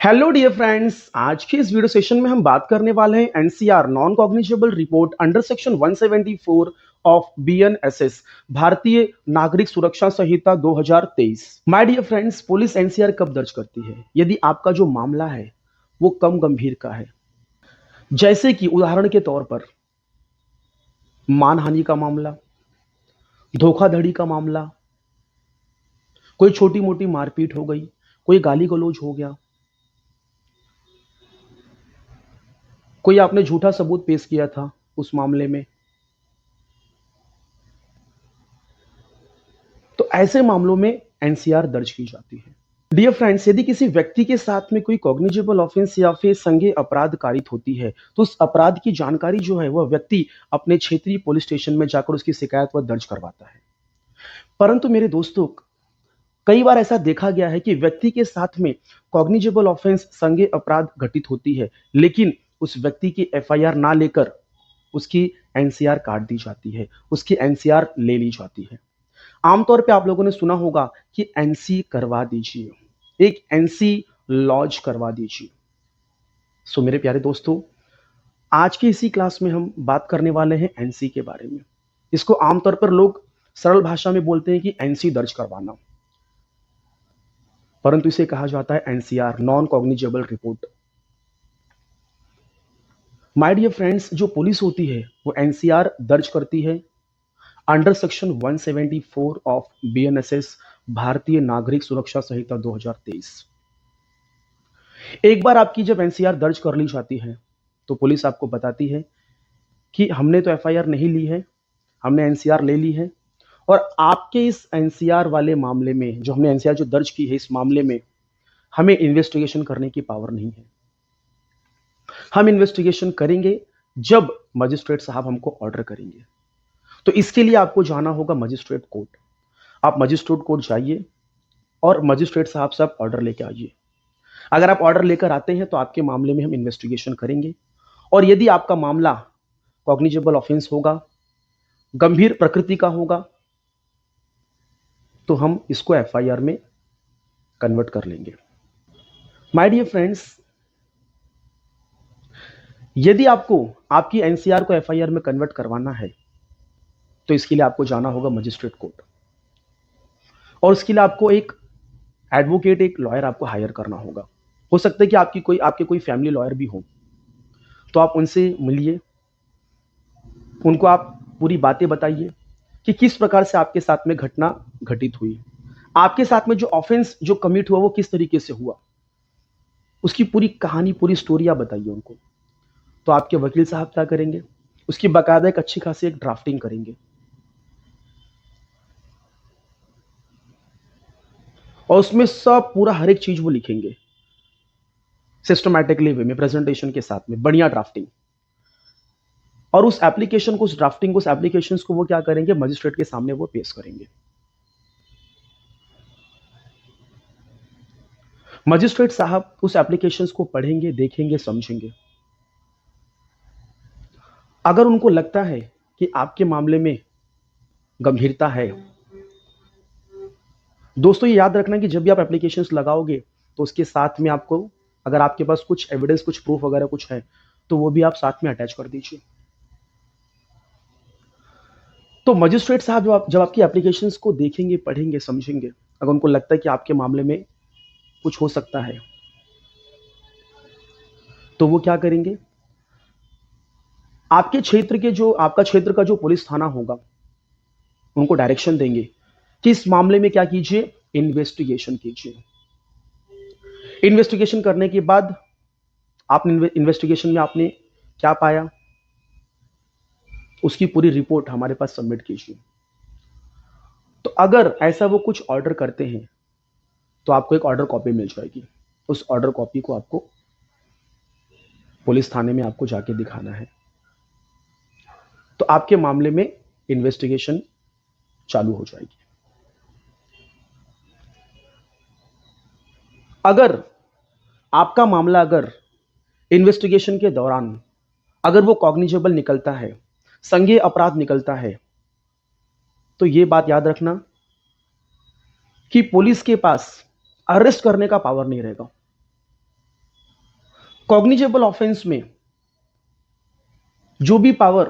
Hello dear friends, आज के इस वीडियो सेशन में हम बात करने वाले हैं NCR non cognizable report under section 174 of BNSS Bharatiya Nagarik Suraksha Sanhita 2023। My dear friends, police NCR कब दर्ज करती है? यदि आपका जो मामला है वो कम गंभीर का है, जैसे कि उदाहरण के तौर पर मानहानि का मामला, धोखाधड़ी का मामला, कोई छोटी मोटी मारपीट हो गई, कोई गाली गलौज हो गया, कोई आपने झूठा सबूत पेश किया था उस मामले में, तो ऐसे मामलों में एनसीआर दर्ज की जाती है। डियर फ्रेंड्स, यदि किसी व्यक्ति के साथ में कोई कॉग्निजेबल ऑफेंस या फिर संज्ञेय अपराध कारित होती है तो उस अपराध की जानकारी जो है वह व्यक्ति अपने क्षेत्रीय पुलिस स्टेशन में जाकर उसकी शिकायत वह दर्ज करवाता है। परंतु मेरे दोस्तों, कई बार ऐसा देखा गया है कि व्यक्ति के साथ में कॉग्निजेबल ऑफेंस संज्ञेय अपराध घटित होती है, लेकिन उस व्यक्ति की एफआईआर ना लेकर उसकी एनसीआर काट दी जाती है, उसकी एनसीआर ले ली जाती है। आमतौर पे आप लोगों ने सुना होगा कि एनसी करवा दीजिए, एक एनसी लॉज करवा दीजिए। सो मेरे प्यारे दोस्तों, आज की इसी क्लास में हम बात करने वाले हैं एनसी के बारे में। इसको आमतौर पर लोग सरल भाषा में बोलते हैं कि एनसी दर्ज करवाना, परंतु इसे कहा जाता है NCR non cognizable report. My dear friends, जो पुलिस होती है वो एनसीआर दर्ज करती है under section 174 of BNSS Bharatiya Nagarik Suraksha Sanhita 2023। एक बार आपकी जब एनसीआर दर्ज कर ली जाती है तो पुलिस आपको बताती है कि हमने तो एफआईआर नहीं ली है, हमने एनसीआर ले ली है, और आपके इस एनसीआर वाले मामले में जो हमने एनसीआर जो दर्ज की है इस मामले में हमें इन्वेस्टिगेशन करने की पावर नहीं है। हम इन्वेस्टिगेशन करेंगे जब मजिस्ट्रेट साहब हमको ऑर्डर करेंगे। तो इसके लिए आपको जाना होगा मजिस्ट्रेट कोर्ट। आप मजिस्ट्रेट कोर्ट जाइए और मजिस्ट्रेट साहब से आप ऑर्डर लेके आइए। अगर आप ऑर्डर लेकर आते हैं तो आपके मामले में हम इन्वेस्टिगेशन करेंगे, और यदि आपका मामला कॉग्निजेबल ऑफेंस होगा, गंभीर प्रकृति का होगा, तो हम इसको एफआईआर में कन्वर्ट कर लेंगे। माय डियर फ्रेंड्स, यदि आपको आपकी एनसीआर को एफआईआर में कन्वर्ट करवाना है तो इसके लिए आपको जाना होगा मजिस्ट्रेट कोर्ट, और उसके लिए आपको एक एडवोकेट, एक लॉयर आपको हायर करना होगा। हो सकता है कि आपके कोई फैमिली लॉयर भी हो, तो आप उनसे मिलिए, उनको आप पूरी बातें बताइए कि किस प्रकार से आपके साथ में घटना घटित हुई, आपके साथ में जो ऑफेंस जो कमिट हुआ वो किस तरीके से हुआ, उसकी पूरी कहानी, पूरी स्टोरी आप बताइए उनको। तो आपके वकील साहब क्या करेंगे, उसकी बाकायदा एक अच्छी खासी एक ड्राफ्टिंग करेंगे, और उसमें सब पूरा हर एक चीज वो लिखेंगे सिस्टमैटिकली वे में, प्रेजेंटेशन के साथ में बढ़िया ड्राफ्टिंग। और उस एप्लीकेशन को, उस ड्राफ्टिंग को, उस एप्लीकेशन को वो क्या करेंगे, मजिस्ट्रेट के सामने वो पेश करेंगे। मजिस्ट्रेट साहब उस एप्लीकेशन को पढ़ेंगे, देखेंगे, समझेंगे। अगर उनको लगता है कि आपके मामले में गंभीरता है, दोस्तों ये याद रखना कि जब भी आप एप्लीकेशंस लगाओगे तो उसके साथ में आपको, अगर आपके पास कुछ एविडेंस, कुछ प्रूफ वगैरह कुछ है, तो वो भी आप साथ में अटैच कर दीजिए। तो मजिस्ट्रेट साहब जब आपकी एप्लीकेशंस को देखेंगे, पढ़ेंगे, समझेंगे, अगर उनको लगता है कि आपके मामले में कुछ हो सकता है, तो वो क्या करेंगे, आपका क्षेत्र का जो पुलिस थाना होगा उनको डायरेक्शन देंगे कि इस मामले में क्या कीजिए, इन्वेस्टिगेशन कीजिए। इन्वेस्टिगेशन करने के बाद आपने इन्वेस्टिगेशन में आपने क्या पाया, उसकी पूरी रिपोर्ट हमारे पास सबमिट कीजिए। तो अगर ऐसा वो कुछ ऑर्डर करते हैं तो आपको एक ऑर्डर कॉपी मिल जाएगी। उस ऑर्डर कॉपी को आपको पुलिस थाने में आपको जाके दिखाना है, तो आपके मामले में इन्वेस्टिगेशन चालू हो जाएगी। अगर आपका मामला, अगर इन्वेस्टिगेशन के दौरान अगर वो कॉग्निजेबल निकलता है, संज्ञेय अपराध निकलता है, तो ये बात याद रखना कि पुलिस के पास अरेस्ट करने का पावर नहीं रहेगा। कॉग्निजेबल ऑफेंस में जो भी पावर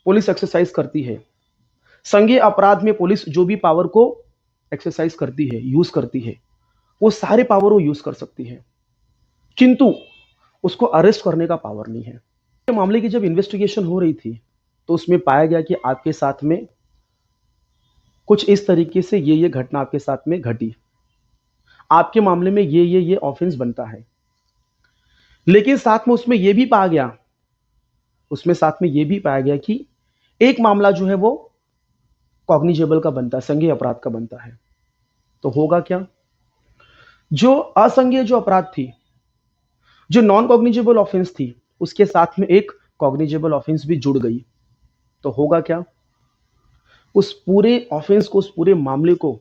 पुलिस एक्सरसाइज करती है, संज्ञेय अपराध में पुलिस जो भी पावर को एक्सरसाइज करती है, यूज करती है, वो सारे पावर वो यूज कर सकती है, किंतु उसको अरेस्ट करने का पावर नहीं है। मामले की जब इन्वेस्टिगेशन हो रही थी तो उसमें पाया गया कि आपके साथ में कुछ इस तरीके से ये घटना आपके साथ में घटी, आपके मामले में ये ऑफेंस बनता है। लेकिन साथ में उसमें ये भी पाया गया, कि एक मामला जो है वो कॉग्निजेबल का बनता है, संज्ञेय अपराध का बनता है। तो होगा क्या, जो असंज्ञेय जो अपराध थी, जो नॉन कॉग्निजेबल ऑफेंस थी, उसके साथ में एक कॉग्निजेबल ऑफेंस भी जुड़ गई। तो होगा क्या, उस पूरे ऑफेंस को, उस पूरे मामले को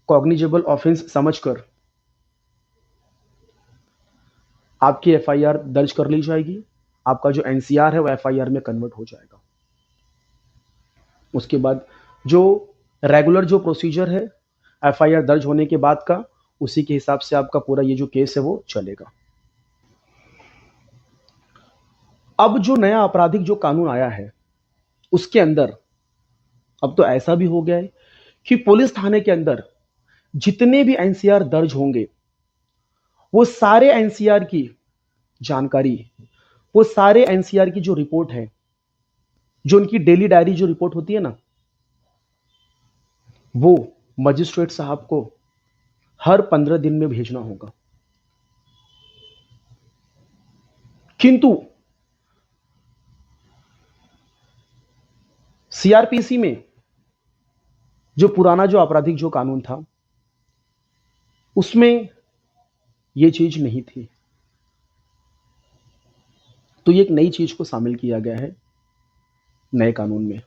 कॉग्निजेबल ऑफेंस समझकर आपकी एफआईआर दर्ज कर ली जाएगी, आपका जो एनसीआर है वो एफआईआर में कन्वर्ट हो जाएगा। उसके बाद जो रेगुलर जो प्रोसीजर है एफआईआर दर्ज होने के बाद का, उसी के हिसाब से आपका पूरा ये जो केस है वो चलेगा। अब जो नया आपराधिक जो कानून आया है उसके अंदर अब तो ऐसा भी हो गया है कि पुलिस थाने के अंदर जितने भी एनसीआर दर्ज होंगे, वो सारे एनसीआर की जानकारी, वो सारे एनसीआर की जो रिपोर्ट है, जो उनकी डेली डायरी जो रिपोर्ट होती है ना, वो मजिस्ट्रेट साहब को हर 15 दिन में भेजना होगा। किंतु सीआरपीसी में जो पुराना जो आपराधिक जो कानून था उसमें ये चीज नहीं थी। तो ये एक नई चीज को शामिल किया गया है नए कानून में।